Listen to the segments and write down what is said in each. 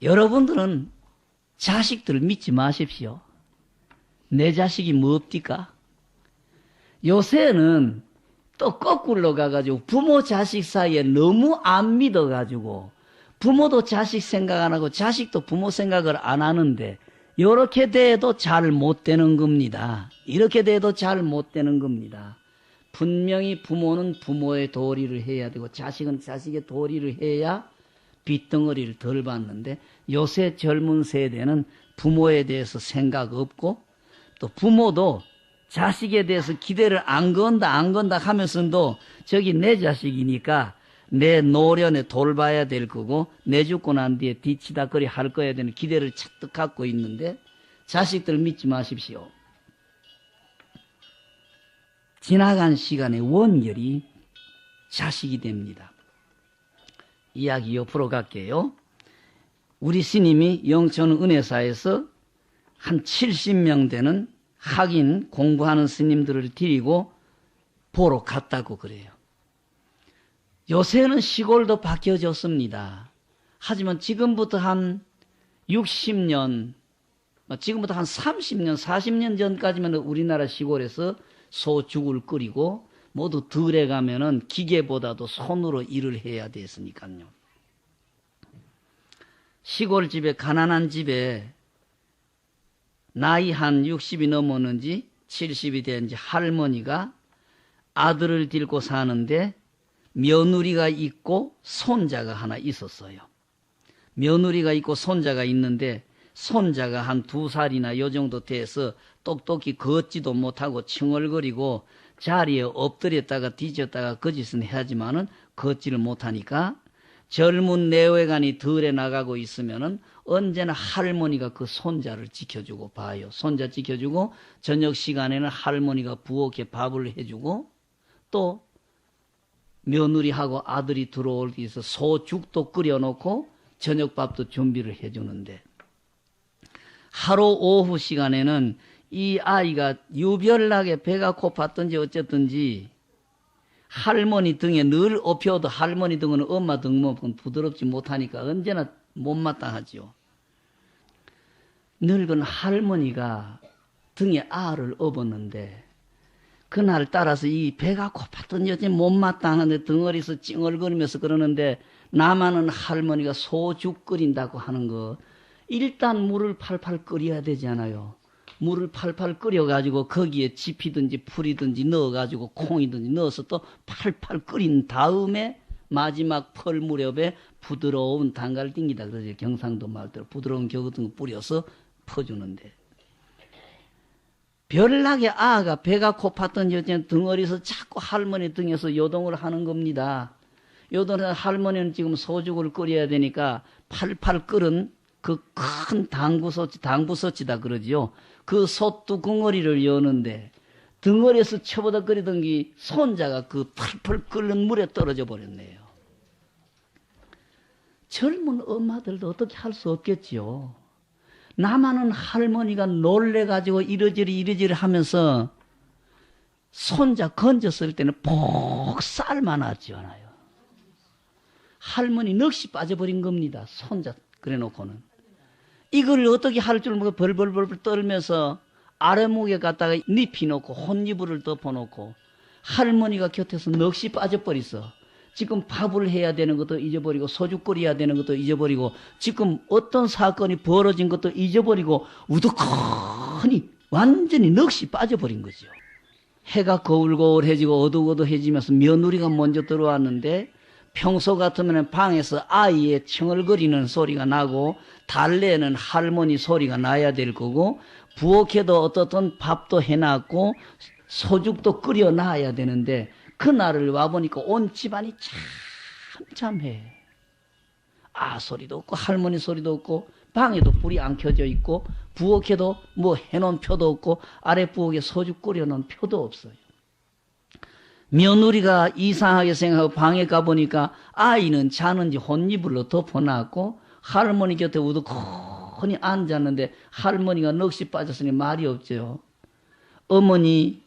여러분들은 자식들을 믿지 마십시오. 내 자식이 뭡니까? 요새는 또 거꾸로 가가지고 부모 자식 사이에 너무 안 믿어가지고 부모도 자식 생각 안 하고 자식도 부모 생각을 안 하는데 이렇게 돼도 잘 못 되는 겁니다. 이렇게 돼도 잘 못 되는 겁니다. 분명히 부모는 부모의 도리를 해야 되고 자식은 자식의 도리를 해야 빚덩어리를 덜 받는데 요새 젊은 세대는 부모에 대해서 생각 없고 또 부모도 자식에 대해서 기대를 안 건다 하면서도 저기 내 자식이니까 내 노련에 돌봐야 될 거고 내 죽고 난 뒤에 뒤치다거리 할 거야 되는 기대를 착득 갖고 있는데 자식들 믿지 마십시오. 지나간 시간의 원결이 자식이 됩니다. 이야기 옆으로 갈게요. 우리 스님이 영천은혜사에서 한 70명 되는 학인 공부하는 스님들을 데리고 보러 갔다고 그래요. 요새는 시골도 바뀌어졌습니다. 하지만 지금부터 한 60년, 지금부터 한 30년, 40년 전까지만 우리나라 시골에서 소죽을 끓이고 모두 들에 가면은 기계보다도 손으로 일을 해야 됐으니까요. 시골집에, 가난한 집에 나이 한 60이 넘었는지 70이 된지 할머니가 아들을 데리고 사는데 며느리가 있고 손자가 하나 있었어요. 며느리가 있고 손자가 있는데 손자가 한 2살이나 요 정도 돼서 똑똑히 걷지도 못하고 칭얼거리고 자리에 엎드렸다가 뒤졌다가 거짓은 해야지만은 걷지를 못하니까 젊은 내외간이 들에 나가고 있으면은 언제나 할머니가 그 손자를 지켜주고 봐요. 손자 지켜주고 저녁 시간에는 할머니가 부엌에 밥을 해주고 또 며느리하고 아들이 들어올 때 있어 소죽도 끓여놓고 저녁밥도 준비를 해주는데 하루 오후 시간에는 이 아이가 유별나게 배가 고팠든지 어쨌든지 할머니 등에 늘 업혀도 할머니 등은 엄마 등만큼 부드럽지 못하니까 언제나 못마땅하지요. 늙은 할머니가 등에 알을 업었는데 그날 따라서 이 배가 고팠던 여전히 못마땅한데 덩어리에서 찡얼거리면서 그러는데 나만은 할머니가 소죽 끓인다고 하는 거 일단 물을 팔팔 끓여야 되잖아요. 물을 팔팔 끓여가지고 거기에 지피든지 풀이든지 넣어가지고 콩이든지 넣어서 또 팔팔 끓인 다음에 마지막 펄 무렵에 부드러운 단가를 띵기다 그러죠. 경상도 말대로 부드러운 겨 같은 거 뿌려서 퍼주는데 별나게 아가 배가 고팠던 여자는 덩어리에서 자꾸 할머니 등에서 요동을 하는 겁니다. 요동을 할머니는 지금 소죽을 끓여야 되니까 팔팔 끓은 그 큰 당부솥이다 그러지요. 그 솥두덩어리를 여는데 덩어리에서 쳐보다 끓이던 게 손자가 그 팔팔 끓는 물에 떨어져 버렸네요. 젊은 엄마들도 어떻게 할 수 없겠지요. 나만은 할머니가 놀래가지고 이러저리 하면서 손자 건졌을 때는 복 삶아놨지 않아요. 할머니 넋이 빠져버린 겁니다. 손자 그래놓고는. 이걸 어떻게 할 줄 모르고 벌벌벌 떨면서 아래목에 갖다가 잎이 놓고 혼이불을 덮어놓고 할머니가 곁에서 넋이 빠져버렸어. 지금 밥을 해야 되는 것도 잊어버리고 소주 끓여야 되는 것도 잊어버리고 지금 어떤 사건이 벌어진 것도 잊어버리고 우두커니 완전히 넋이 빠져버린 거죠. 해가 거울거울해지고 어두워두해지면서 며느리가 먼저 들어왔는데 평소 같으면 방에서 아이의 칭얼거리는 소리가 나고 달래는 할머니 소리가 나야 될 거고 부엌에도 어떻든 밥도 해놨고 소죽도 끓여놔야 되는데 그날을 와보니까 온 집안이 참참해. 아 소리도 없고 할머니 소리도 없고 방에도 불이 안 켜져 있고 부엌에도 뭐 해놓은 표도 없고 아랫부엌에 소죽 끓여놓은 표도 없어요. 며느리가 이상하게 생각하고 방에 가보니까 아이는 자는지 혼이불로 덮어놨고 할머니 곁에 우두커니 앉았는데 할머니가 넋이 빠졌으니 말이 없죠. 어머니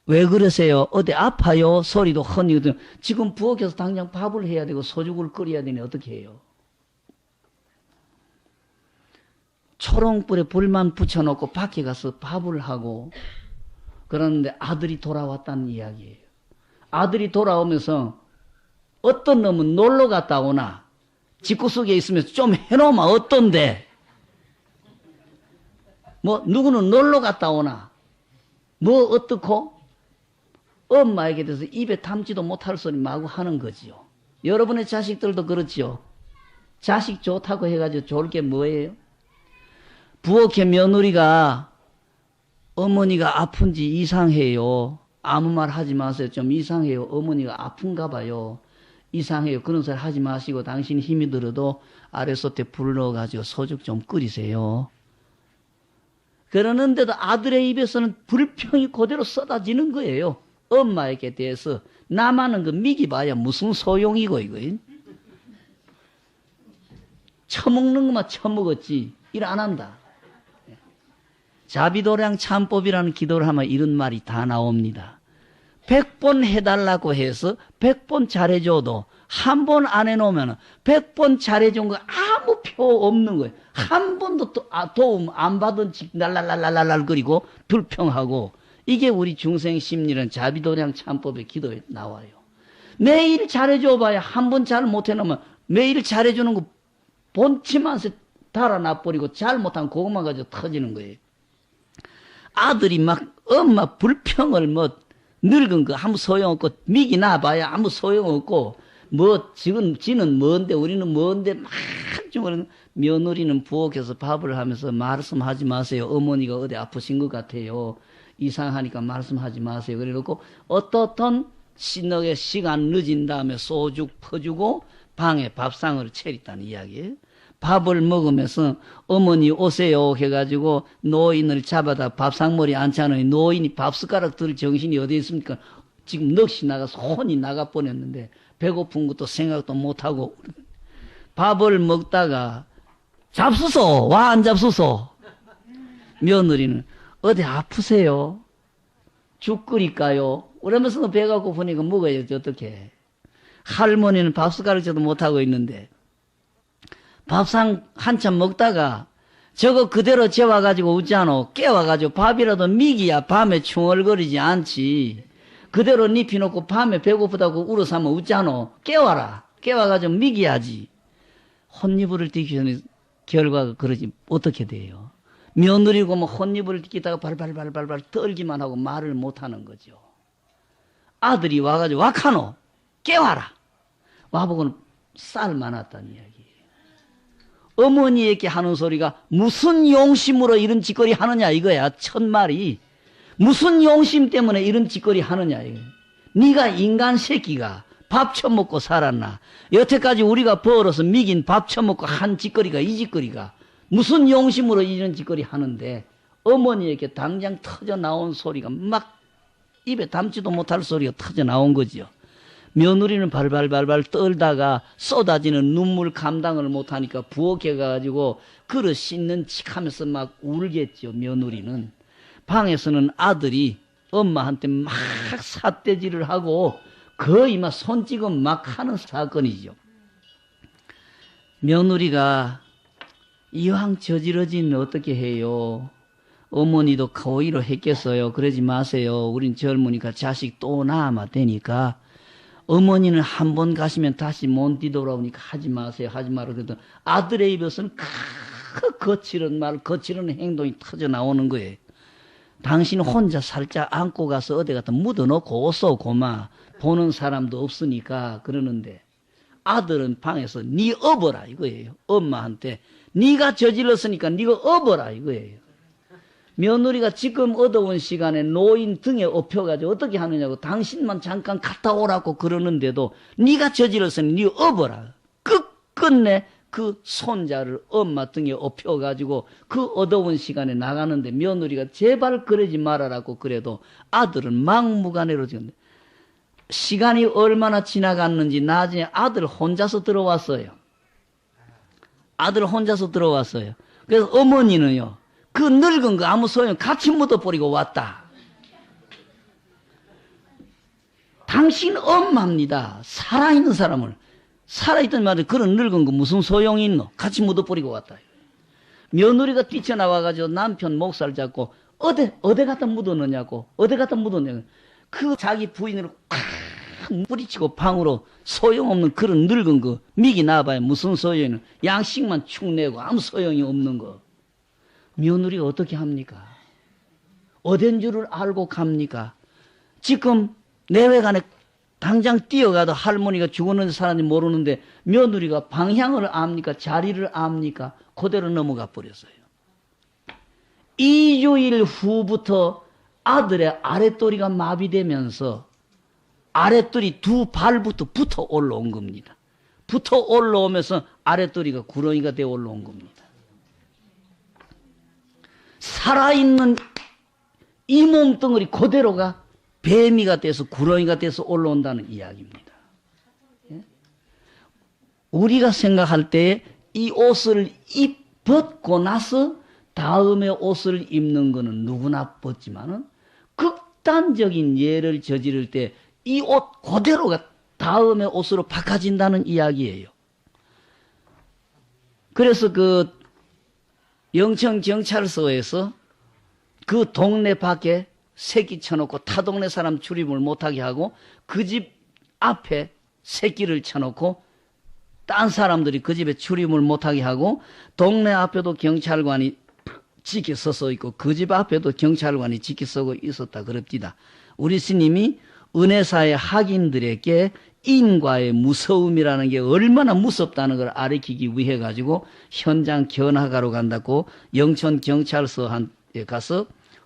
왜 그러세요? 어디 아파요? 소리도 허니거든요. 지금 부엌에서 당장 밥을 해야 되고 소죽을 끓여야 되니 어떻게 해요? 초롱불에 불만 붙여놓고 밖에 가서 밥을 하고 그러는데 아들이 돌아왔다는 이야기예요. 아들이 돌아오면서 어떤 놈은 놀러 갔다 오나 집구석에 있으면서 좀 해놓으면 어떤데 뭐 누구는 놀러 갔다 오나 뭐 어떻고 엄마에게 대해서 입에 담지도 못할 소리 마구 하는 거지요. 여러분의 자식들도 그렇지요. 자식 좋다고 해가지고 좋을 게 뭐예요? 부엌에 며느리가 어머니가 아픈지 이상해요. 아무 말 하지 마세요. 좀 이상해요. 어머니가 아픈가 봐요. 이상해요. 그런 소리 하지 마시고 당신 힘이 들어도 아래솥에 불 넣어가지고 소죽 좀 끓이세요. 그러는데도 아들의 입에서는 불평이 그대로 쏟아지는 거예요. 엄마에게 대해서 나만은 그 미기봐야 무슨 소용이고 이거. 처먹는 것만 처먹었지 일 안 한다. 자비도량 참법이라는 기도를 하면 이런 말이 다 나옵니다. 100번 해달라고 해서 100번 잘해줘도 한 번 안 해놓으면 100번 잘해준 거 아무 표 없는 거예요. 한 번도 도움 안 받은 직 날랄랄랄랄 그리고 불평하고 이게 우리 중생 심리는 자비도량 참법의 기도에 나와요. 매일 잘해줘 봐야 한 번 잘 못해놓으면 매일 잘해주는 거 본치만서 달아놔버리고 잘못한 그것만 가지고 터지는 거예요. 아들이 막 엄마 불평을 뭐 늙은 거 아무 소용없고 미기 나봐야 아무 소용없고 뭐 지는 뭔데 우리는 뭔데 막 좀 며느리는 부엌에서 밥을 하면서 말씀하지 마세요. 어머니가 어디 아프신 것 같아요. 이상하니까 말씀하지 마세요. 그래놓고 어떻든 신나게 시간 늦은 다음에 소죽 퍼주고 방에 밥상을 차렸다는 이야기예요. 밥을 먹으면서 어머니 오세요 해가지고 노인을 잡아다 밥상머리 앉혀놓으니 노인이 밥숟가락 들 정신이 어디 있습니까? 지금 넋이 나가서 혼이 나가 버렸는데 배고픈 것도 생각도 못하고 밥을 먹다가 잡수소 와 안 잡수소. 며느리는 어디 아프세요? 죽 끓일까요? 그러면서 배가 고프니까 먹어야지 어떻게. 할머니는 밥숟가락 져도 못하고 있는데 밥상 한참 먹다가 저거 그대로 재워가지고 웃잖아. 깨워가지고 밥이라도 미기야 밤에 충얼거리지 않지. 그대로 눕혀놓고 밤에 배고프다고 울어서면 웃잖아. 깨워라. 깨워가지고 미기야지. 혼니부를 띠기 결과가 그러지 어떻게 돼요? 며느리고 뭐 혼니부를 띠기다가 발발발발발 떨기만 하고 말을 못하는 거죠. 아들이 와가지고 와카노 깨워라. 와보고는 쌀 많았다는 이야기예요. 어머니에게 하는 소리가 무슨 용심으로 이런 짓거리 하느냐 이거야. 첫말이 무슨 용심 때문에 이런 짓거리 하느냐 이거야. 네가 인간 새끼가 밥 처먹고 살았나. 여태까지 우리가 벌어서 미긴 밥 처먹고 한 짓거리가 이 짓거리가 무슨 용심으로 이런 짓거리 하는데 어머니에게 당장 터져 나온 소리가 막 입에 담지도 못할 소리가 터져 나온 거죠. 며느리는 발발발발 떨다가 쏟아지는 눈물 감당을 못하니까 부엌에 가가지고 그릇 씻는 척 하면서 막 울겠죠. 며느리는. 방에서는 아들이 엄마한테 막 삿대질을 하고 거의 막 손찌검 막 하는 사건이죠. 며느리가 이왕 저지러진 어떻게 해요? 어머니도 거의로 했겠어요. 그러지 마세요. 우린 젊으니까 자식 또 낳으면 되니까. 어머니는 한 번 가시면 다시 못 뒤돌아오니까 하지 마세요. 하지 마라. 그래도 아들의 입에서는 거칠은 말, 거칠은 행동이 터져 나오는 거예요. 당신 혼자 살짝 안고 가서 어디 갖다 묻어놓고 오소 고마. 보는 사람도 없으니까 그러는데 아들은 방에서 네 업어라 이거예요. 엄마한테 네가 저질렀으니까 네가 업어라 이거예요. 며느리가 지금 얻어온 시간에 노인 등에 업혀가지고 어떻게 하느냐고 당신만 잠깐 갔다 오라고 그러는데도 네가 저질렀으니 네 업어라. 끝끝내 그 손자를 엄마 등에 업혀가지고 그 어두운 시간에 나가는데 며느리가 제발 그러지 말아라고 그래도 아들은 막무가내로 지금 시간이 얼마나 지나갔는지 나중에 아들 혼자서 들어왔어요. 아들 혼자서 들어왔어요. 그래서 어머니는요. 그 늙은 거 아무 소용 같이 묻어버리고 왔다. 당신 엄마입니다. 살아있는 사람을. 살아있던 말에 그런 늙은 거 무슨 소용이 있노? 같이 묻어버리고 왔다. 며느리가 뛰쳐나와가지고 남편 목살 잡고 어디 갖다 묻었느냐고, 어디 갖다 묻었냐고. 그 자기 부인을 콱 뿌리치고 방으로 소용없는 그런 늙은 거 미기 나봐야 무슨 소용이, 양식만 축 내고 아무 소용이 없는 거. 며느리가 어떻게 합니까? 어딘 줄을 알고 갑니까? 지금 내외간에 당장 뛰어가도 할머니가 죽었는지 살았는지 모르는데 며느리가 방향을 압니까? 자리를 압니까? 그대로 넘어가 버렸어요. 2주일 후부터 아들의 아랫도리가 마비되면서 아랫도리 두 발부터 붙어 올라온 겁니다. 붙어 올라오면서 아랫도리가 구렁이가 되어 올라온 겁니다. 살아있는 이 몸뚱어리 그대로가 뱀이가 돼서 구렁이가 돼서 올라온다는 이야기입니다. 예? 우리가 생각할 때 이 옷을 벗고 나서 다음에 옷을 입는 것은 누구나 벗지만은 극단적인 예를 저지를 때 이 옷 그대로가 다음에 옷으로 바꿔진다는 이야기예요. 그래서 그 영천 경찰서에서 그 동네 밖에 새끼 쳐놓고 타 동네 사람 출입을 못하게 하고 그 집 앞에 새끼를 쳐놓고 딴 사람들이 그 집에 출입을 못하게 하고 동네 앞에도 경찰관이 지켜 서서 있고 그 집 앞에도 경찰관이 지켜 서고 있었다 그럽니다. 우리 스님이 은혜사의 학인들에게 인과의 무서움이라는 게 얼마나 무섭다는 걸 가르치기 위해 가지고 현장 견학하러 간다고 영천 경찰서에 가서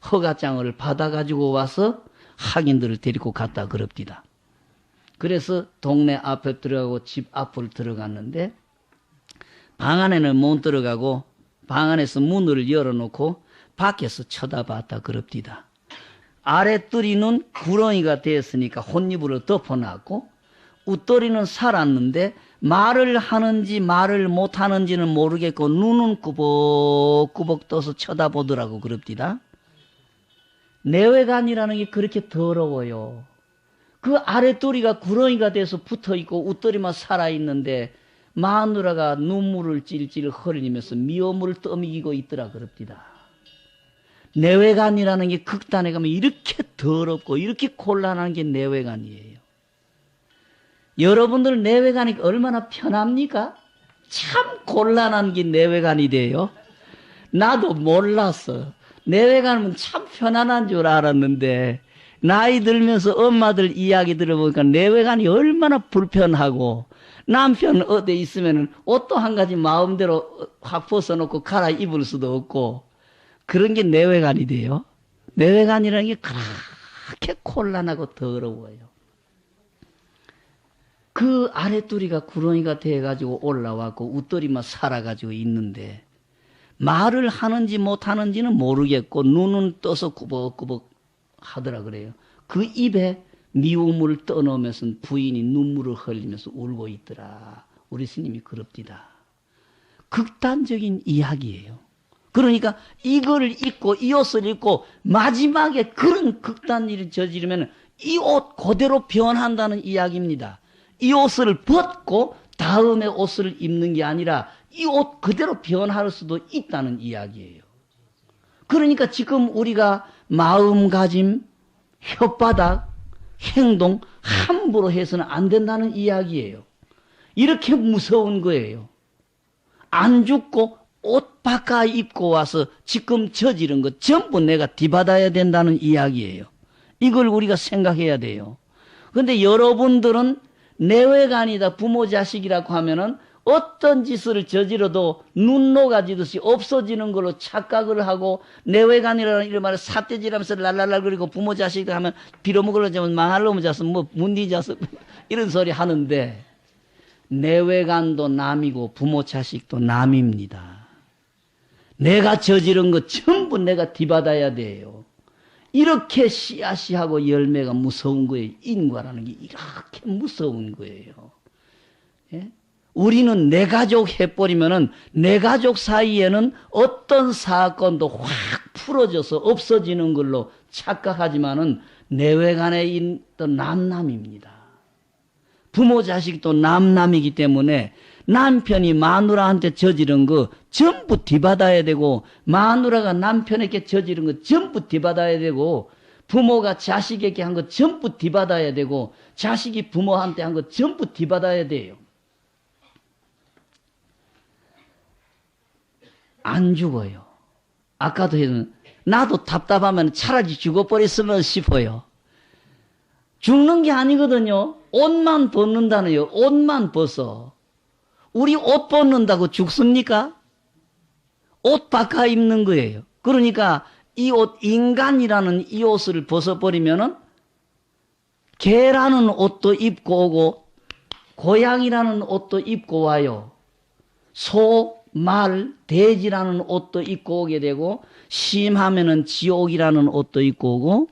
허가장을 받아가지고 와서 학인들을 데리고 갔다 그럽니다. 그래서 동네 앞에 들어가고 집 앞을 들어갔는데 방 안에는 못 들어가고 방 안에서 문을 열어놓고 밖에서 쳐다봤다 그럽니다. 아랫도리는 구렁이가 되었으니까 혼이불을 덮어놨고 웃도리는 살았는데 말을 하는지 말을 못하는지는 모르겠고 눈은 꾸벅꾸벅 떠서 쳐다보더라고 그럽니다. 내외간이라는 게 그렇게 더러워요. 그 아랫도리가 구렁이가 돼서 붙어있고 웃도리만 살아있는데 마누라가 눈물을 찔찔 흘리면서 미움을 떠미기고 있더라 그럽니다. 내외간이라는 게 극단에 가면 이렇게 더럽고 이렇게 곤란한 게 내외간이에요. 여러분들 내외간이 얼마나 편합니까? 참 곤란한 게 내외간이 돼요. 나도 몰랐어. 내외간은 참 편안한 줄 알았는데 나이 들면서 엄마들 이야기 들어보니까 내외간이 얼마나 불편하고 남편 어디 있으면 옷도 한 가지 마음대로 확 벗어놓고 갈아입을 수도 없고 그런 게 내외간이 돼요. 내외간이라는 게 그렇게 곤란하고 더러워요. 그 아랫도리가 구렁이가 돼가지고 올라왔고 웃도리만 살아가지고 있는데 말을 하는지 못하는지는 모르겠고 눈은 떠서 꾸벅꾸벅 하더라 그래요. 그 입에 미움을 떠넣으면서 부인이 눈물을 흘리면서 울고 있더라. 우리 스님이 그럽디다. 극단적인 이야기예요. 그러니까 이거를 입고 이 옷을 입고 마지막에 그런 극단 일을 저지르면 이 옷 그대로 변한다는 이야기입니다. 이 옷을 벗고 다음에 옷을 입는 게 아니라 이 옷 그대로 변할 수도 있다는 이야기예요. 그러니까 지금 우리가 마음가짐, 혓바닥, 행동 함부로 해서는 안 된다는 이야기예요. 이렇게 무서운 거예요. 안 죽고 옷 바꿔 입고 와서 지금 저지른 것 전부 내가 뒤받아야 된다는 이야기예요. 이걸 우리가 생각해야 돼요. 그런데 여러분들은 내외간이다 부모 자식이라고 하면은 어떤 짓을 저지러도 눈 녹아지듯이 없어지는 걸로 착각을 하고 내외간이라는 이런 말을 삿대질하면서 랄랄랄 그리고 부모 자식이다 하면 빌어먹으려면 망할 놈의 자식 뭐 문디 자식 이런 소리 하는데 내외간도 남이고 부모 자식도 남입니다. 내가 저지른 거 전부 내가 뒤받아야 돼요. 이렇게 씨앗이하고 열매가 무서운 거예요. 인과라는 게 이렇게 무서운 거예요. 예? 우리는 내 가족 해버리면은 내 가족 사이에는 어떤 사건도 확 풀어져서 없어지는 걸로 착각하지만은 내외간에 있던 남남입니다. 부모 자식도 남남이기 때문에 남편이 마누라한테 저지른 거 전부 뒤받아야 되고, 마누라가 남편에게 저지른 거 전부 뒤받아야 되고, 부모가 자식에게 한 거 전부 뒤받아야 되고, 자식이 부모한테 한 거 전부 뒤받아야 돼요. 안 죽어요. 아까도 했는데, 나도 답답하면 차라리 죽어버렸으면 싶어요. 죽는 게 아니거든요. 옷만 벗는다네요. 옷만 벗어. 우리 옷 벗는다고 죽습니까? 옷 바꿔 입는 거예요. 그러니까 이 옷, 인간이라는 이 옷을 벗어버리면은 개라는 옷도 입고 오고, 고양이라는 옷도 입고 와요. 소, 말, 돼지라는 옷도 입고 오게 되고, 심하면은 지옥이라는 옷도 입고 오고,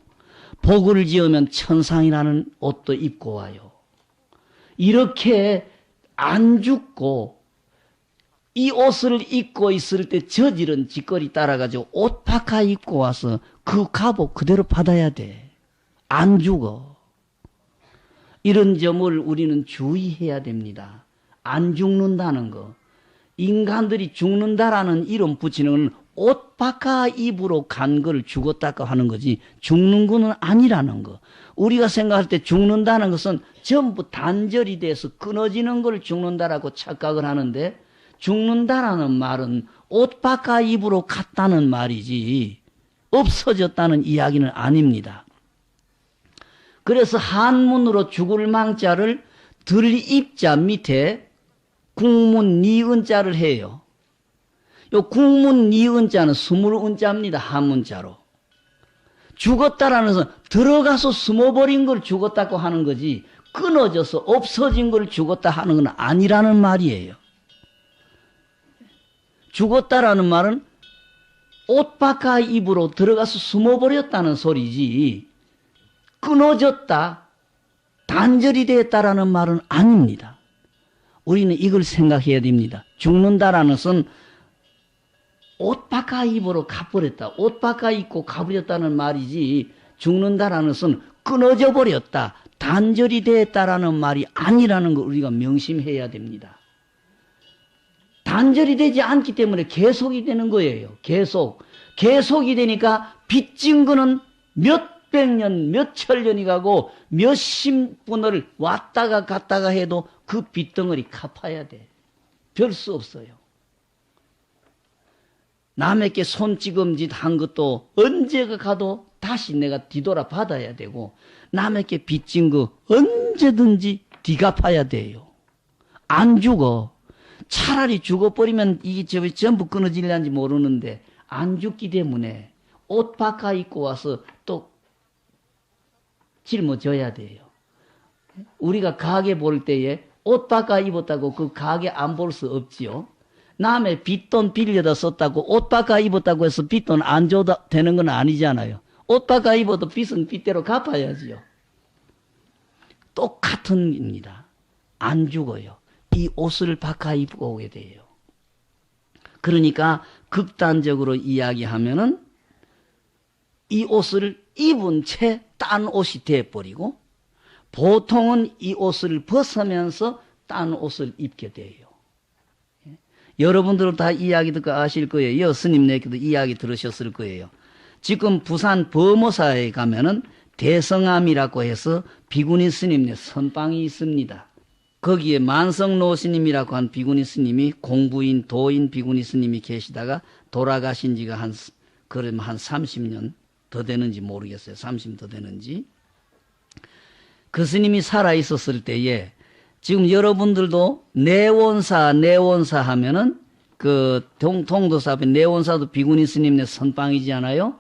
복을 지으면 천상이라는 옷도 입고 와요. 이렇게 안 죽고 이 옷을 입고 있을 때 저지른 짓거리 따라가지고 옷 바꿔 입고 와서 그 값을 그대로 받아야 돼. 안 죽어. 이런 점을 우리는 주의해야 됩니다. 안 죽는다는 거. 인간들이 죽는다라는 이름 붙이는 건 옷 바꿔 입으로 간 걸 죽었다고 하는 거지 죽는 거는 아니라는 거. 우리가 생각할 때 죽는다는 것은 전부 단절이 돼서 끊어지는 걸 죽는다라고 착각을 하는데, 죽는다라는 말은 옷 바꿔 입으로 갔다는 말이지 없어졌다는 이야기는 아닙니다. 그래서 한문으로 죽을 망자를 들입자 밑에 국문 니은자를 해요. 요 국문 니은자는 스물은자입니다. 한문자로. 죽었다라는 것은 들어가서 숨어버린 걸 죽었다고 하는 거지, 끊어져서 없어진 걸 죽었다 하는 건 아니라는 말이에요. 죽었다라는 말은 옷 바꿔 입으로 들어가서 숨어버렸다는 소리지, 끊어졌다, 단절이 되었다라는 말은 아닙니다. 우리는 이걸 생각해야 됩니다. 죽는다라는 것은 옷 바꿔 입으로 가버렸다, 옷 바꿔 입고 가버렸다는 말이지, 죽는다라는 것은 끊어져 버렸다, 단절이 되었다라는 말이 아니라는 걸 우리가 명심해야 됩니다. 단절이 되지 않기 때문에 계속이 되는 거예요. 계속이 되니까 빚진 거는 몇백 년, 몇천 년이 가고 몇십 분을 왔다가 갔다가 해도 그 빚덩어리 갚아야 돼. 별 수 없어요. 남에게 손찌검짓 한 것도 언제가 가도 다시 내가 뒤돌아 받아야 되고, 남에게 빚진 거 언제든지 뒤갚아야 돼요. 안 죽어. 차라리 죽어버리면 이게 전부 끊어질는지 모르는데, 안 죽기 때문에 옷 바꿔 입고 와서 또 짊어져야 돼요. 우리가 가게 볼 때에 옷 바꿔 입었다고 그 가게 안 볼 수 없지요. 남의 빚돈 빌려다 썼다고 옷 바꿔 입었다고 해서 빚돈 안 줘도 되는 건 아니잖아요. 옷 바꿔 입어도 빚은 빚대로 갚아야지요. 똑같은 겁니다. 안 죽어요. 이 옷을 바꿔 입고 오게 돼요. 그러니까 극단적으로 이야기하면은 이 옷을 입은 채 딴 옷이 돼버리고, 보통은 이 옷을 벗으면서 딴 옷을 입게 돼요. 여러분들은 다 이야기 듣고 아실 거예요. 스님네께도 이야기 들으셨을 거예요. 지금 부산 범어사에 가면은 대성암이라고 해서 비구니 스님네 선방이 있습니다. 거기에 만성노 스님이라고 한 비구니 스님이, 공부인 도인 비구니 스님이 계시다가 돌아가신 지가 그러면 한 30년 더 되는지 모르겠어요. 30년 더 되는지. 그 스님이 살아 있었을 때에, 지금 여러분들도 내원사 하면은 그 동도사 앞에 내원사도 비구니 스님네 선방이지 않아요?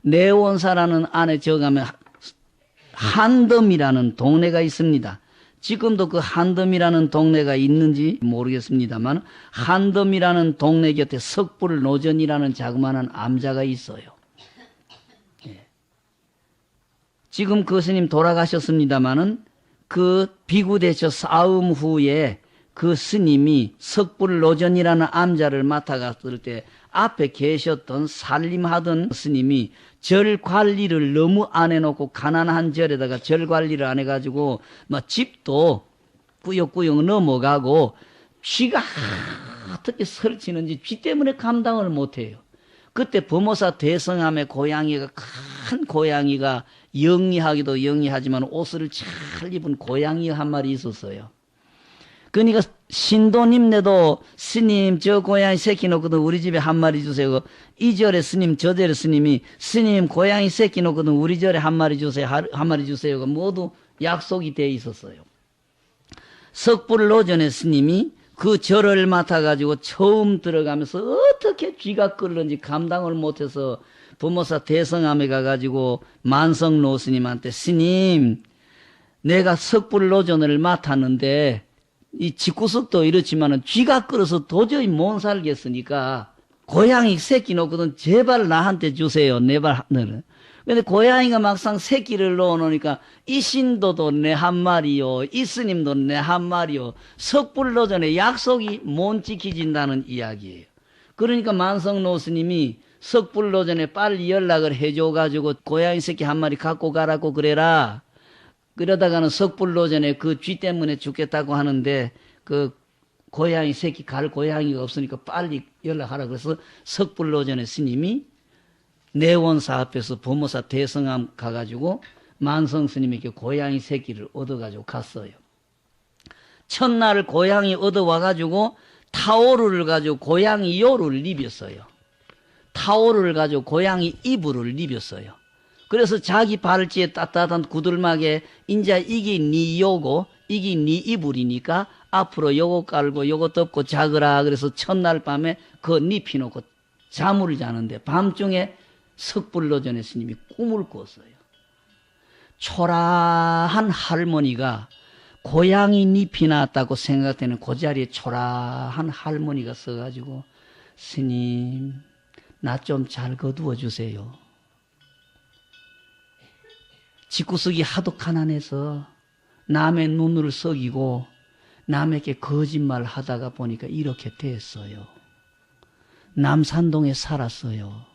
내원사라는 안에 들어가면 한덤이라는 동네가 있습니다. 지금도 그 한덤이라는 동네가 있는지 모르겠습니다만, 한덤이라는 동네 곁에 석불 노전이라는 자그마한 암자가 있어요. 지금 그 스님 돌아가셨습니다마는 그 비구대처 싸움 후에 그 스님이 석불 노전이라는 암자를 맡아갔을 때 앞에 계셨던 살림하던 스님이 절 관리를 너무 안 해놓고, 가난한 절에다가 절 관리를 안 해가지고 뭐 집도 꾸역꾸역 넘어가고 쥐가 어떻게 설치는지 쥐 때문에 감당을 못해요. 그때 범호사 대성함의 고양이가, 큰 고양이가 영리하기도 영리하지만 옷을 잘 입은 고양이 한 마리 있었어요. 그러니까 신도님네도 스님 저 고양이 새끼 놓거든 우리 집에 한 마리 주세요. 이 절에 스님 저 절에 스님이 스님 고양이 새끼 놓거든 우리 절에 한 마리 주세요. 한 마리 주세요가 모두 약속이 돼 있었어요. 석불로전의 스님이 그 절을 맡아가지고 처음 들어가면서 어떻게 쥐가 끓는지 감당을 못해서 범호사 대성암에 가가지고 만성노 스님한테 스님 내가 석불로전을 맡았는데 이 집구석도 이렇지만은 쥐가 끓어서 도저히 못 살겠으니까 고양이 새끼 놓거든 제발 나한테 주세요. 내발 하늘은. 근데 고양이가 막상 새끼를 넣어놓으니까 이 신도도 내 한 마리요, 이 스님도 내 한 마리요. 석불로전에 약속이 못 지켜진다는 이야기예요. 그러니까 만성노 스님이 석불로전에 빨리 연락을 해줘가지고 고양이 새끼 한 마리 갖고 가라고 그래라. 그러다가는 석불로전에 그 쥐 때문에 죽겠다고 하는데 그 고양이 새끼 갈 고양이가 없으니까 빨리 연락하라 그래서 석불로전의 스님이 내원사 앞에서 범호사 대성암 가가지고 만성 스님에게 고양이 새끼를 얻어가지고 갔어요. 첫날 고양이 얻어와가지고 타오르를 가지고 고양이 요를 입혔어요. 타오르를 가지고 고양이 이불을 입혔어요. 그래서 자기 발찌에 따뜻한 구들막에 인자 이게 네 요고 이게 네 이불이니까 앞으로 요거 깔고 요거 덮고 자거라. 그래서 첫날 밤에 그거 입혀놓고 잠을 자는데 밤중에 석불로전의 스님이 꿈을 꿨어요. 초라한 할머니가 고양이 잎이 났다고 생각되는 그 자리에 초라한 할머니가 서가지고 스님 나 좀 잘 거두어 주세요. 집구석이 하도 가난해서 남의 눈을 썩이고 남에게 거짓말 하다가 보니까 이렇게 됐어요. 남산동에 살았어요.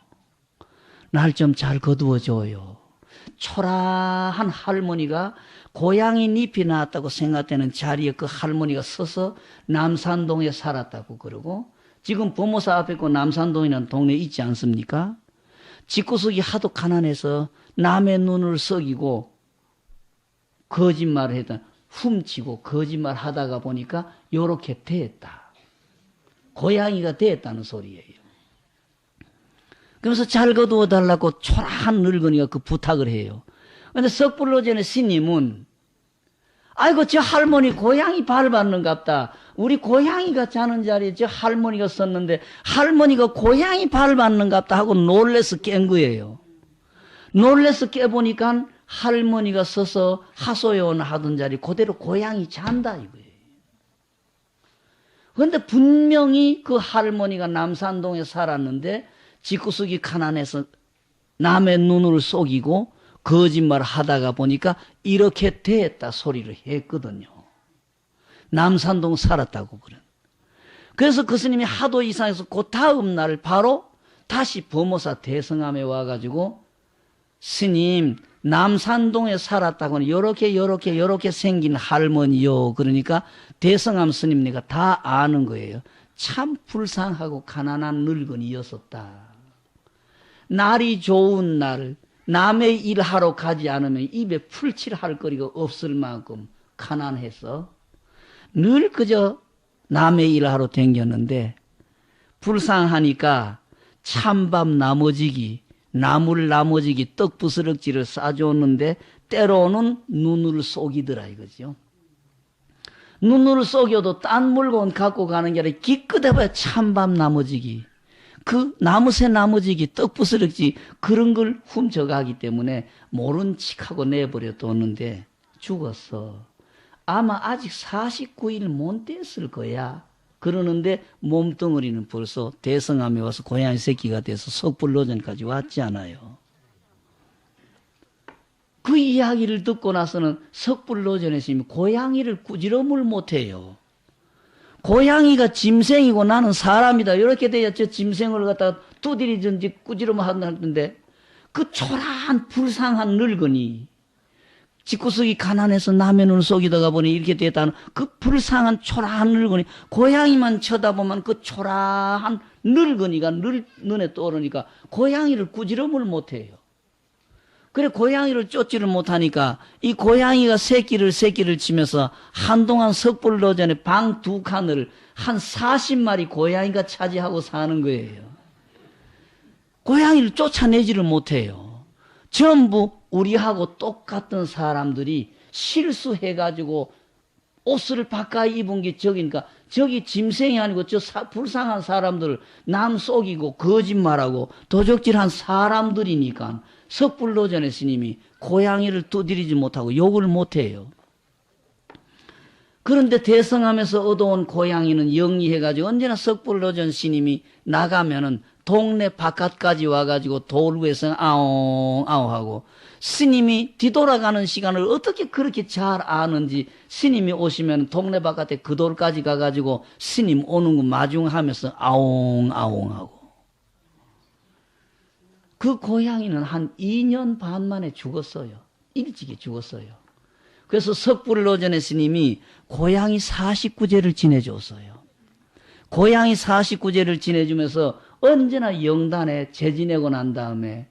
날 좀 잘 거두어줘요. 초라한 할머니가 고양이 잎이 나왔다고 생각되는 자리에 그 할머니가 서서 남산동에 살았다고 그러고 지금 범호사 앞에 그 남산동이라는 동네 있지 않습니까? 집구석이 하도 가난해서 남의 눈을 썩이고 거짓말을 했다. 훔치고 거짓말 하다가 보니까 요렇게 됐다. 고양이가 됐다는 소리예요. 그러면서 잘 거두어 달라고 초라한 늙은이가 그 부탁을 해요. 근데 석불로전의 스님은 아이고 저 할머니 고양이 밟았는갑다. 우리 고양이가 자는 자리에 저 할머니가 섰는데 할머니가 고양이 밟았는갑다 하고 놀래서 깬 거예요. 놀래서 깨보니까 할머니가 서서 하소연 하던 자리 그대로 고양이 잔다 이거예요. 그런데 분명히 그 할머니가 남산동에 살았는데 집구석이 가난해서 남의 눈을 속이고 거짓말 하다가 보니까 이렇게 됐다 소리를 했거든요. 남산동 살았다고 그래. 그래서 그 스님이 하도 이상해서 그 다음 날 바로 다시 범호사 대성암에 와가지고 스님 남산동에 살았다고는 요렇게 생긴 할머니요. 그러니까 대성암 스님네가 다 아는 거예요. 참 불쌍하고 가난한 늙은이였었다. 날이 좋은 날 남의 일하러 가지 않으면 입에 풀칠할 거리가 없을 만큼 가난해서 늘 그저 남의 일하러 댕겼는데 불쌍하니까 찬밥 나머지기 나물 나머지기 떡부스럭지를 싸줬는데 때로는 눈을 속이더라 이거죠. 눈을 속여도 딴 물건 갖고 가는 게 아니라 기껏해봐야 찬밥 나머지기 그 나무새 나머지기 떡부스럭지 그런 걸 훔쳐가기 때문에 모른 척하고 내버려 뒀는데 죽었어. 아마 아직 49일 못 됐을 거야. 그러는데 몸뚱어리는 벌써 대성암에 와서 고양이 새끼가 돼서 석불로전까지 왔지 않아요. 그 이야기를 듣고 나서는 석불로전에 스님이 고양이를 꾸지럼을 못해요. 고양이가 짐승이고 나는 사람이다. 이렇게 돼야 저 짐승을 갖다가 두드리든지 꾸지럼 하던데 그 초라한 불쌍한 늙은이 집구석이 가난해서 남의 눈을 속이다가 보니 이렇게 됐다는 그 불쌍한 초라한 늙은이, 고양이만 쳐다보면 그 초라한 늙은이가 눈에 떠오르니까 고양이를 꾸지람을 못해요. 그래 고양이를 쫓지를 못하니까 이 고양이가 새끼를 치면서 한동안 석불로전에 방 2칸을 한 40마리 고양이가 차지하고 사는 거예요. 고양이를 쫓아내지를 못해요. 전부 우리하고 똑같은 사람들이 실수해가지고 옷을 바꿔 입은 게 저기니까 저기 짐승이 아니고 저 불쌍한 사람들을 남 속이고 거짓말하고 도적질한 사람들이니까 석불로전의 스님이 고양이를 두드리지 못하고 욕을 못해요. 그런데 대성하면서 얻어온 고양이는 영리해가지고 언제나 석불로전 스님이 나가면은 동네 바깥까지 와가지고 돌 위에서 아옹 아옹 하고, 스님이 뒤돌아가는 시간을 어떻게 그렇게 잘 아는지 스님이 오시면 동네 바깥에 그 돌까지 가가지고 스님 오는 거 마중하면서 아옹 아옹 하고. 그 고양이는 한 2년 반 만에 죽었어요. 일찍이 죽었어요. 그래서 석불로전의 스님이 고양이 49제를 지내줬어요. 고양이 49제를 지내주면서 언제나 영단에 재지내고 난 다음에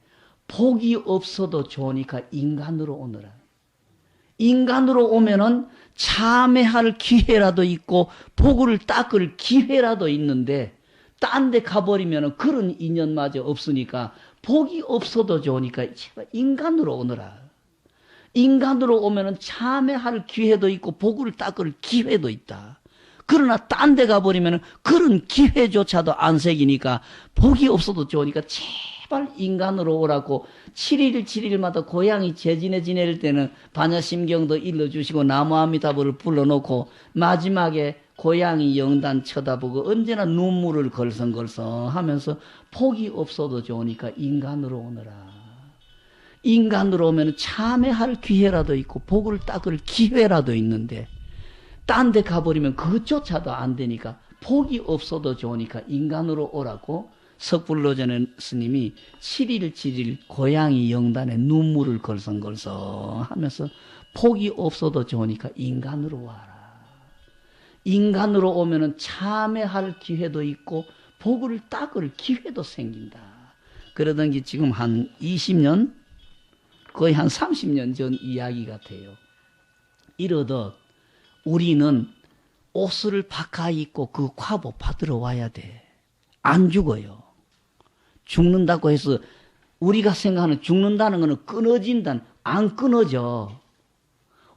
복이 없어도 좋으니까 인간으로 오너라. 인간으로 오면은 참회할 기회라도 있고 복을 닦을 기회라도 있는데 딴 데 가버리면은 그런 인연마저 없으니까 복이 없어도 좋으니까 제발 인간으로 오너라. 인간으로 오면은 참회할 기회도 있고 복을 닦을 기회도 있다. 그러나 딴 데 가버리면은 그런 기회조차도 안 생기니까 복이 없어도 좋으니까 제발 인간으로 오라고 7일 7일마다 고양이 재진해 지낼 때는 반야심경도 일러주시고 나무아미타불을 불러놓고 마지막에 고양이 영단 쳐다보고 언제나 눈물을 걸성걸성 하면서 복이 없어도 좋으니까 인간으로 오너라. 인간으로 오면 참회할 기회라도 있고 복을 닦을 기회라도 있는데 딴 데 가버리면 그것조차도 안 되니까 복이 없어도 좋으니까 인간으로 오라고 석불로전의 스님이 7일 7일 고양이 영단에 눈물을 걸성걸성 하면서 복이 없어도 좋으니까 인간으로 와라. 인간으로 오면은 참회할 기회도 있고 복을 닦을 기회도 생긴다. 그러던 게 지금 한 20년, 거의 한 30년 전 이야기 같아요. 이러듯 우리는 옷을 바꿔 입고 그 과보 받으러 와야 돼. 안 죽어요. 죽는다고 해서 우리가 생각하는 죽는다는 것은 끊어진다는, 안 끊어져.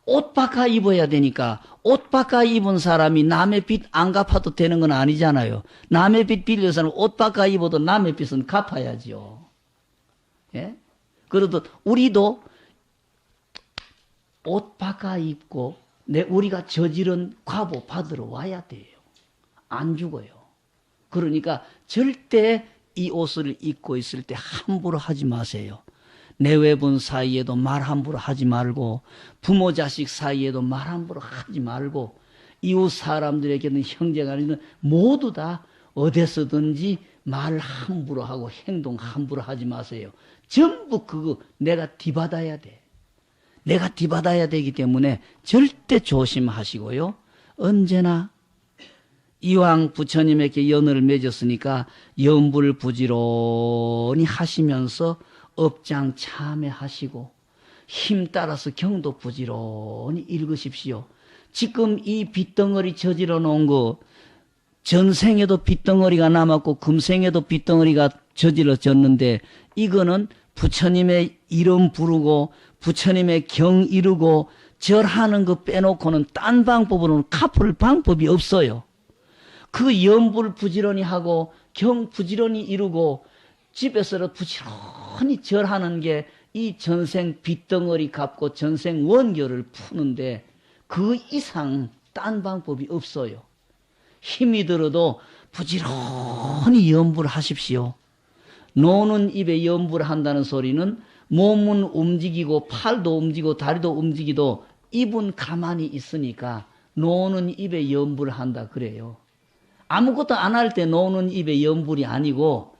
옷 바꿔 입어야 되니까 옷 바꿔 입은 사람이 남의 빚 안 갚아도 되는 건 아니잖아요. 남의 빚 빌린 사람은 옷 바꿔 입어도 남의 빚은 갚아야죠. 예? 그래도 우리도 옷 바꿔 입고 우리가 저지른 과보 받으러 와야 돼요. 안 죽어요. 그러니까 절대 이 옷을 입고 있을 때 함부로 하지 마세요. 내외분 사이에도 말 함부로 하지 말고 부모 자식 사이에도 말 함부로 하지 말고 이웃 사람들에게는 형제간에는 모두 다 어디서든지 말 함부로 하고 행동 함부로 하지 마세요. 전부 그거 내가 뒤받아야 돼. 내가 뒤받아야 되기 때문에 절대 조심하시고요. 언제나 이왕 부처님에게 연을 맺었으니까 연불 부지런히 하시면서 업장 참회하시고 힘 따라서 경도 부지런히 읽으십시오. 지금 이 빚덩어리 저질러 놓은 거 전생에도 빚덩어리가 남았고 금생에도 빚덩어리가 저질러졌는데 이거는 부처님의 이름 부르고 부처님의 경 이루고 절하는 거 빼놓고는 딴 방법으로는 갚을 방법이 없어요. 그 연불 부지런히 하고 경 부지런히 이루고 집에서 부지런히 절하는 게 이 전생 빚덩어리 갚고 전생 원결을 푸는데 그 이상 딴 방법이 없어요. 힘이 들어도 부지런히 연불하십시오. 노는 입에 연불한다는 소리는 몸은 움직이고 팔도 움직이고 다리도 움직이도 입은 가만히 있으니까 노는 입에 연불한다 그래요. 아무것도 안 할 때 노는 입에 연불이 아니고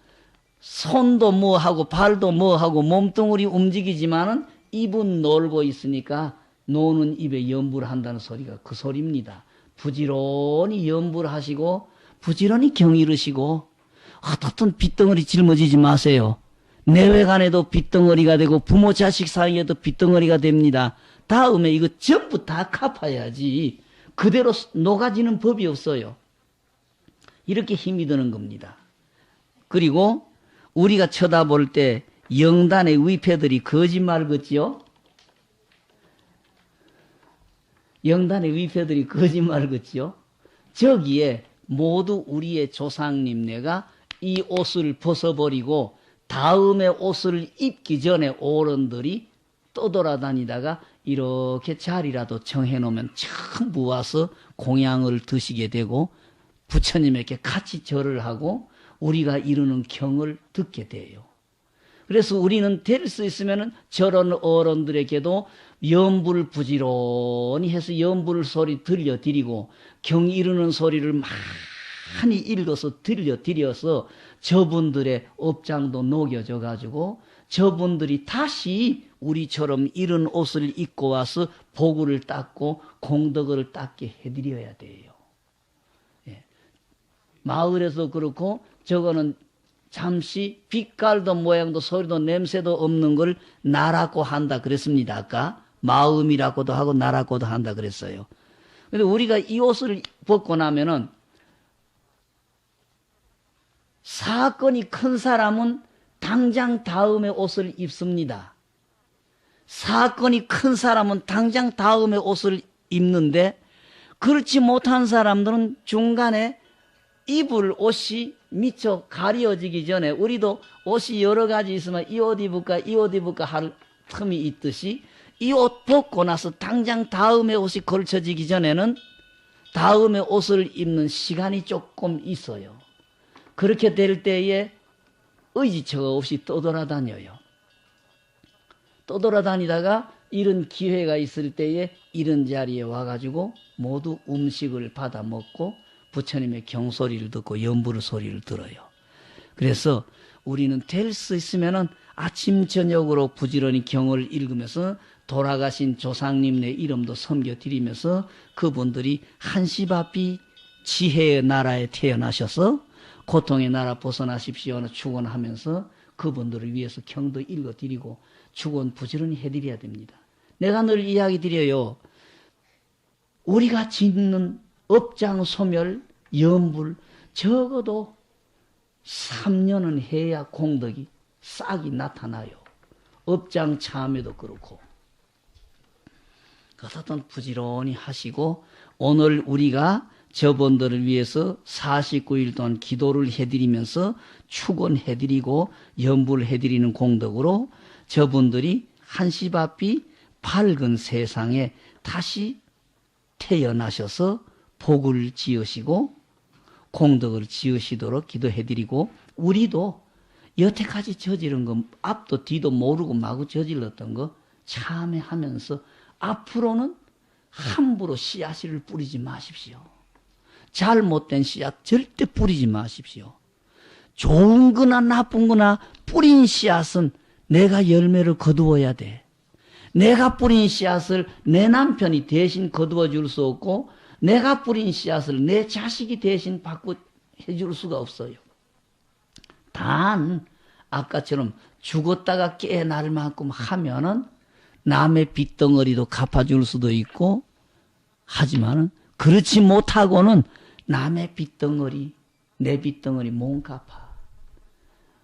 손도 뭐하고 발도 뭐하고 몸뚱어리 움직이지만은 입은 놀고 있으니까 노는 입에 염불 한다는 소리가 그 소리입니다. 부지런히 염불 하시고 부지런히 경이르시고 어떻든 빚덩어리 짊어지지 마세요. 내외간에도 빚덩어리가 되고 부모 자식 사이에도 빚덩어리가 됩니다. 다음에 이거 전부 다 갚아야지 그대로 녹아지는 법이 없어요. 이렇게 힘이 드는 겁니다. 그리고 우리가 쳐다볼 때 영단의 위패들이 거짓말 같지요? 영단의 위패들이 거짓말 같지요? 저기에 모두 우리의 조상님네가 이 옷을 벗어버리고 다음에 옷을 입기 전에 어른들이 떠돌아다니다가 이렇게 자리라도 정해놓으면 전부 와서 공양을 드시게 되고 부처님에게 같이 절을 하고 우리가 이루는 경을 듣게 돼요. 그래서 우리는 될 수 있으면 저런 어른들에게도 염불 부지런히 해서 염불 소리 들려드리고 경 이루는 소리를 많이 읽어서 들려드려서 저분들의 업장도 녹여져 가지고 저분들이 다시 우리처럼 이런 옷을 입고 와서 보구를 닦고 공덕을 닦게 해드려야 돼요. 예. 마을에서 그렇고 저거는 잠시 빛깔도 모양도 소리도 냄새도 없는 걸 나라고 한다 그랬습니다. 아까 마음이라고도 하고 나라고도 한다 그랬어요. 근데 우리가 이 옷을 벗고 나면은 사건이 큰 사람은 당장 다음에 옷을 입습니다. 사건이 큰 사람은 당장 다음에 옷을 입는데 그렇지 못한 사람들은 중간에 입을 옷이 미처 가려지기 전에 우리도 옷이 여러 가지 있으면 이 옷 입을까 이 옷 입을까 할 틈이 있듯이 이 옷 벗고 나서 당장 다음에 옷이 걸쳐지기 전에는 다음에 옷을 입는 시간이 조금 있어요. 그렇게 될 때에 의지처가 없이 떠돌아다녀요. 떠돌아다니다가 이런 기회가 있을 때에 이런 자리에 와가지고 모두 음식을 받아 먹고 부처님의 경소리를 듣고 염불 소리를 들어요. 그래서 우리는 될 수 있으면은 아침 저녁으로 부지런히 경을 읽으면서 돌아가신 조상님네 이름도 섬겨드리면서 그분들이 한시바삐 지혜의 나라에 태어나셔서 고통의 나라 벗어나십시오 축원하면서 그분들을 위해서 경도 읽어드리고 축원 부지런히 해드려야 됩니다. 내가 늘 이야기 드려요. 우리가 짓는 업장 소멸 염불 적어도 3년은 해야 공덕이 싹이 나타나요. 업장 참여도 그렇고. 어떻든 부지런히 하시고 오늘 우리가 저분들을 위해서 49일 동안 기도를 해드리면서 축원해드리고 염불해드리는 공덕으로 저분들이 한시바삐 밝은 세상에 다시 태어나셔서 복을 지으시고 공덕을 지으시도록 기도해드리고 우리도 여태까지 저지른 거 앞도 뒤도 모르고 마구 저질렀던 거 참회하면서 앞으로는 함부로 씨앗을 뿌리지 마십시오. 잘못된 씨앗 절대 뿌리지 마십시오. 좋은 거나 나쁜 거나 뿌린 씨앗은 내가 열매를 거두어야 돼. 내가 뿌린 씨앗을 내 남편이 대신 거두어 줄 수 없고 내가 뿌린 씨앗을 내 자식이 대신 바꿔 해줄 수가 없어요. 단 아까처럼 죽었다가 깨어날 만큼 하면은 남의 빚덩어리도 갚아줄 수도 있고 하지만은 그렇지 못하고는 남의 빚덩어리 내 빚덩어리 못 갚아.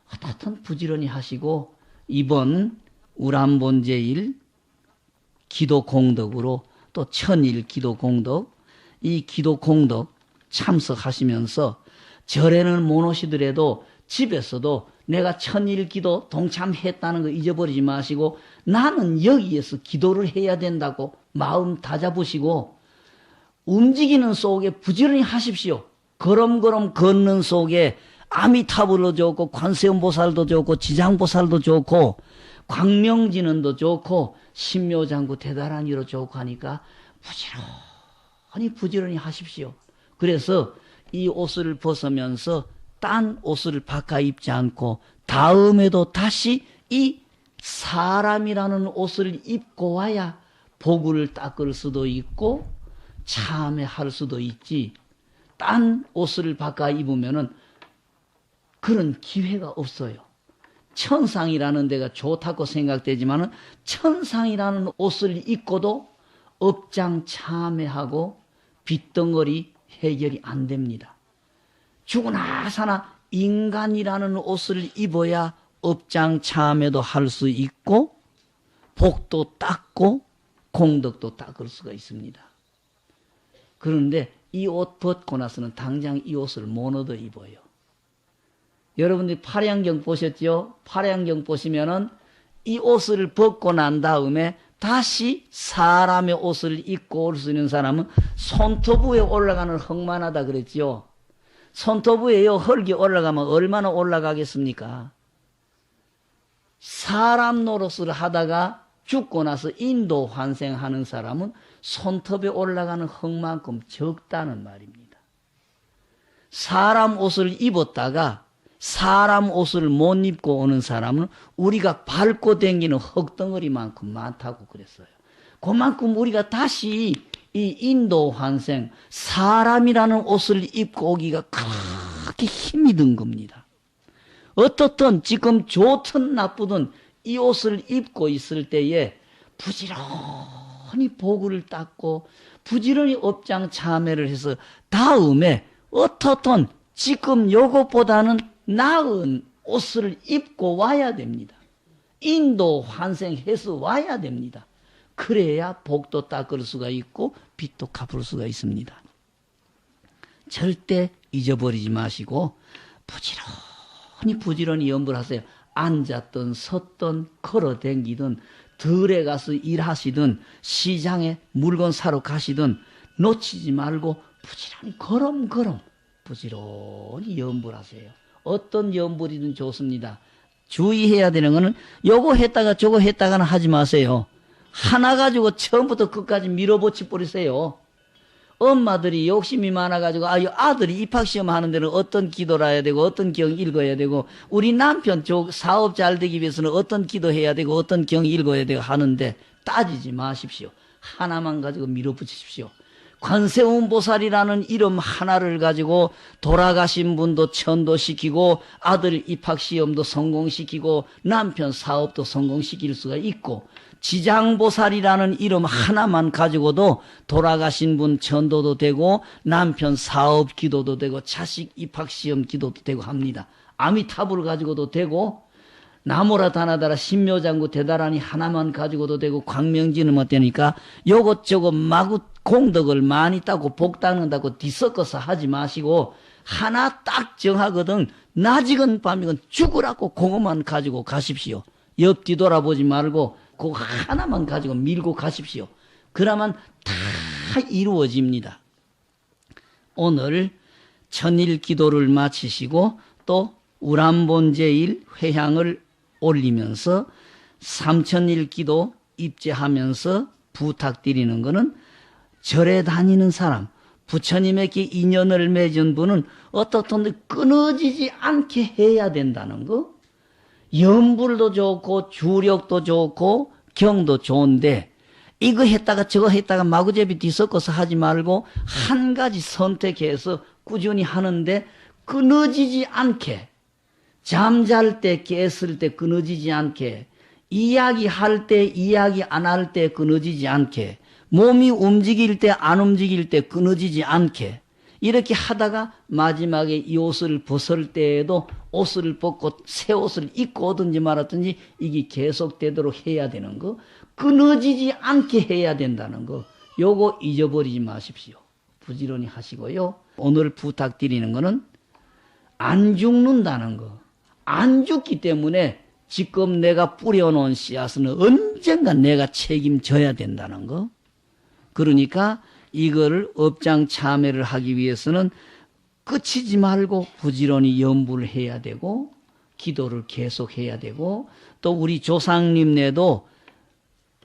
하여튼 부지런히 하시고 이번 우람본제일 기도 공덕으로 또 천일 기도 공덕 이 기도 공덕 참석하시면서 절에는 못 오시더라도 집에서도 내가 천일 기도 동참했다는 거 잊어버리지 마시고 나는 여기에서 기도를 해야 된다고 마음 다잡으시고 움직이는 속에 부지런히 하십시오. 걸음걸음 걷는 속에 아미타불도 좋고 관세음보살도 좋고 지장보살도 좋고 광명진원도 좋고 신묘장구 대다란이로 좋고 하니까 부지런히 하십시오. 그래서 이 옷을 벗으면서 딴 옷을 바꿔 입지 않고 다음에도 다시 이 사람이라는 옷을 입고 와야 복을 닦을 수도 있고 참회할 수도 있지, 딴 옷을 바꿔 입으면은 그런 기회가 없어요. 천상이라는 데가 좋다고 생각되지만은 천상이라는 옷을 입고도 업장 참회하고 빚덩어리 해결이 안 됩니다. 죽으나 사나 인간이라는 옷을 입어야 업장 참회도 할 수 있고 복도 닦고 공덕도 닦을 수가 있습니다. 그런데 이 옷 벗고 나서는 당장 이 옷을 못 얻어 입어요. 여러분들이 파량경 보셨죠? 파량경 보시면은 이 옷을 벗고 난 다음에 다시 사람의 옷을 입고 올 수 있는 사람은 손톱 위에 올라가는 흙만 하다 그랬죠. 손톱 위에요, 흙이 올라가면 얼마나 올라가겠습니까? 사람 노릇을 하다가 죽고 나서 인도 환생하는 사람은 손톱에 올라가는 흙만큼 적다는 말입니다. 사람 옷을 입었다가 사람 옷을 못 입고 오는 사람은 우리가 밟고 다니는 흙덩어리만큼 많다고 그랬어요. 그만큼 우리가 다시 이 인도 환생, 사람이라는 옷을 입고 오기가 그렇게 힘이 든 겁니다. 어떻든 지금 좋든 나쁘든 이 옷을 입고 있을 때에 부지런히 복을 닦고 부지런히 업장 참회를 해서 다음에 어떻든 지금 요것보다는 나은 옷을 입고 와야 됩니다. 인도 환생해서 와야 됩니다. 그래야 복도 닦을 수가 있고 빚도 갚을 수가 있습니다. 절대 잊어버리지 마시고 부지런히 염불하세요. 앉았든 섰든 걸어댕기든 들에 가서 일하시든 시장에 물건 사러 가시든 놓치지 말고 부지런히 걸음걸음 부지런히 염불하세요. 어떤 염불이든 좋습니다. 주의해야 되는 거는 요거 했다가 저거 했다가는 하지 마세요. 하나 가지고 처음부터 끝까지 밀어붙이 버리세요. 엄마들이 욕심이 많아가지고 아들이 입학시험 하는 데는 어떤 기도를 해야 되고 어떤 경 읽어야 되고 우리 남편 사업 잘 되기 위해서는 어떤 기도해야 되고 어떤 경 읽어야 되고 하는데 따지지 마십시오. 하나만 가지고 밀어붙이십시오. 관세음보살이라는 이름 하나를 가지고 돌아가신 분도 천도시키고 아들 입학시험도 성공시키고 남편 사업도 성공시킬 수가 있고 지장보살이라는 이름 하나만 가지고도 돌아가신 분 천도도 되고 남편 사업 기도도 되고 자식 입학시험 기도도 되고 합니다. 아미타불을 가지고도 되고 나무라 다나다라 신묘장구 대다라니 하나만 가지고도 되고 광명지는 못 되니까 요것저것 마구 공덕을 많이 따고 복 닦는다고 뒤섞어서 하지 마시고 하나 딱 정하거든 낮이건 밤이건 죽으라고 그것만 가지고 가십시오. 옆 뒤돌아보지 말고 그거 하나만 가지고 밀고 가십시오. 그러면 다 이루어집니다. 오늘 천일 기도를 마치시고 또 우람본제일 회향을 올리면서 삼천일 기도 입제하면서 부탁드리는 것은 절에 다니는 사람, 부처님에게 인연을 맺은 분은 어떻든 끊어지지 않게 해야 된다는 거. 염불도 좋고 주력도 좋고 경도 좋은데 이거 했다가 저거 했다가 마구잡이 뒤섞어서 하지 말고 한 가지 선택해서 꾸준히 하는데 끊어지지 않게, 잠잘 때 깼을 때 끊어지지 않게, 이야기할 때 이야기 안 할 때 끊어지지 않게, 몸이 움직일 때 안 움직일 때 끊어지지 않게 이렇게 하다가 마지막에 이 옷을 벗을 때에도 옷을 벗고 새 옷을 입고 오든지 말았든지 이게 계속되도록 해야 되는 거, 끊어지지 않게 해야 된다는 거, 요거 잊어버리지 마십시오. 부지런히 하시고요. 오늘 부탁드리는 거는 안 죽는다는 거. 안 죽기 때문에 지금 내가 뿌려놓은 씨앗은 언젠가 내가 책임져야 된다는 거. 그러니까 이거를 업장 참회를 하기 위해서는 끝이지 말고 부지런히 염불을 해야 되고 기도를 계속해야 되고 또 우리 조상님네도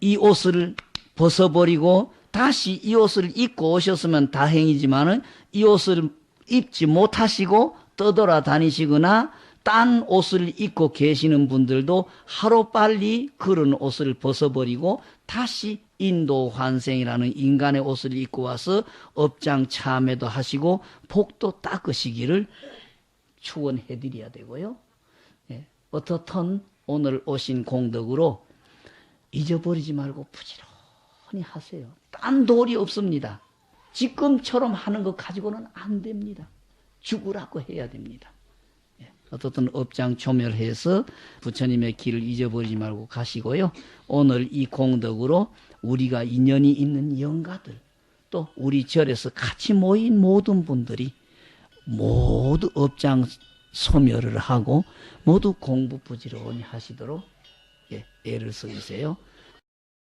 이 옷을 벗어버리고 다시 이 옷을 입고 오셨으면 다행이지만은 이 옷을 입지 못하시고 떠돌아 다니시거나 딴 옷을 입고 계시는 분들도 하루빨리 그런 옷을 벗어버리고 다시 인도 환생이라는 인간의 옷을 입고 와서 업장 참회도 하시고 복도 닦으시기를 축원해드려야 되고요. 예, 어떻든 오늘 오신 공덕으로 잊어버리지 말고 부지런히 하세요. 딴 도리 없습니다. 지금처럼 하는 것 가지고는 안 됩니다. 죽으라고 해야 됩니다. 어떻든 업장 초멸해서 부처님의 길을 잊어버리지 말고 가시고요. 오늘 이 공덕으로 우리가 인연이 있는 영가들, 또 우리 절에서 같이 모인 모든 분들이 모두 업장 소멸을 하고 모두 공부 부지런히 하시도록 애를 써주세요.